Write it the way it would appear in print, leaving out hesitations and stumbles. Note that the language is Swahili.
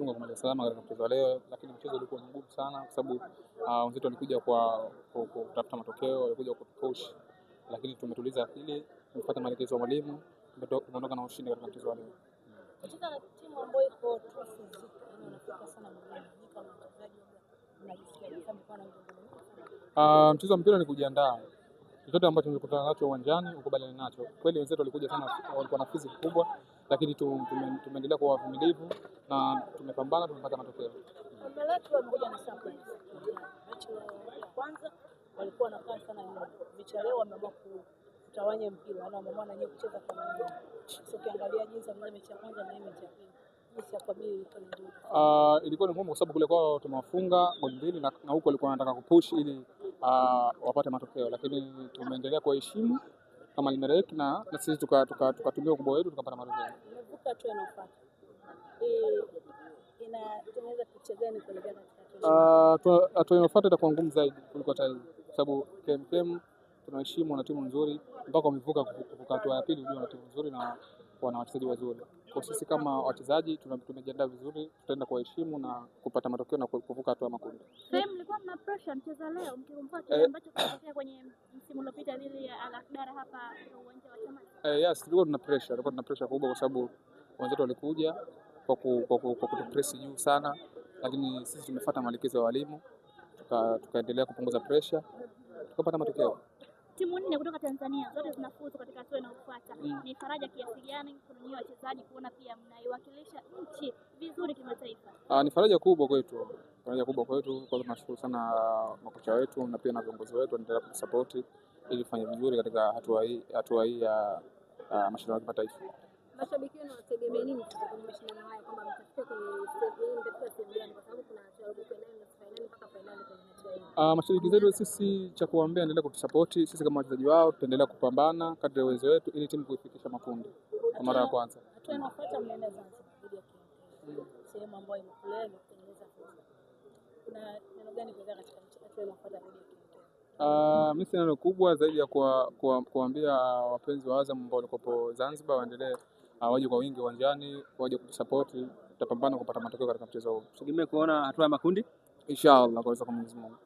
Mungu akamaliza salama katika mchezo wa leo, lakini mchezo ulikuwa mgumu sana kwa sababu wenzetu walikuja kwa kutafuta matokeo, walikuja kutupush, lakini tumetuliza akili, tumefuata maelekezo ya mwalimu, tumeondoka na ushindi katika mchezo wa leo. Katika timu ambayo iko trophy ziko, unafika sana mwalimu, kama mchezaji unajisikia kama kwa na mchezo wa mpira ni kujiandaa. Chochote ambacho tumekutana nacho uwanjani ukubaliane nacho. Kweli wenzetu walikuja sana, walikuwa na physics kubwa, lakini tumeendelea kuwa wavumilivu na tumepambana, tumepata matokeo. Wameletwa mmoja na surprise. Mechi ya kwanza walikuwa na kasi sana nyuma. Mechi leo wameamua kutawanya mpira, na wameamua na yeye kucheza kwa mmoja. Sio kiangalia jinsi ambavyo mechi ya kwanza na mechi ya pili. Ilikuwa ni ngumu kwa sababu kule kwao tumewafunga goli mbili na huko walikuwa wanataka kupush ili wapate matokeo, lakini tumeendelea kuheshimu kama limereki na sisi tukatumia ukubwa wetu tukapata matokeo. Umevuka hatua inayofuata. Tunaweza kuchezeni kuelekea hatua inayofuata itakuwa ngumu zaidi kuliko hata hii kwa sababu KMKM tunaheshimu na timu nzuri, mpaka wamevuka hatua ya pili, ndio na timu nzuri na wana wachezaji wazuri. Kwa sisi kama wachezaji tumejiandaa vizuri, tutaenda kuheshimu na kupata matokeo na kuvuka hatua makundi. Sasa mlikuwa mna pressure mchezo leo mkikumbuka kile ambacho kilitokea kwenye msimu uliopita dhidi ya Al Akdar hapa uwanja wa Chamazi? Yes, tulikuwa tuna pressure kubwa kwa sababu wenzetu walikuja kwa kutupress juu sana, lakini sisi tumefuata maelekezo ya walimu, tukaendelea kupunguza pressure, tukapata matokeo. Timu nne kutoka Tanzania zote zinafuzu katika hatua inayofuata. Ni faraja kiasi gani kwa nyinyi wachezaji kuona pia mnaiwakilisha nchi vizuri kimataifa? Ni faraja kubwa kwetu. Kwa tunashukuru sana makocha wetu na pia na viongozi wetu wanaendelea kutusupport ili tufanye vizuri katika hatua hii ya mashindano ya kimataifa. Mashabiki wenu wanategemea nini kwenye mashindano haya, kama mtafika kwenye stage hii mtafika sehemu gani, kwa sababu kuna robo finali mpaka finali kwenye mechi hii? Mashabiki zetu sisi cha kuambia endelea kutusupport, sisi kama wachezaji wao tutaendelea kupambana kadri ya uwezo wetu ili timu kuifikisha makundi kwa mara ya kwanza. Hatua inayofuata mnaenda Zanzibar dhidi ya KMKM. Sehemu ambayo imekulea kutengeneza fursa. Kuna neno gani kwa katika hatua inayofuata dhidi ya KMKM? Mimi sina neno kubwa zaidi ya kuambia wapenzi wa Azam ambao wako Zanzibar waendelee waje kwa wingi uwanjani, waje kutusupport, tutapambana kupata matokeo katika mchezo huu. Tegemea kuona hatua ya makundi inshallah kwa Mwenyezi Mungu.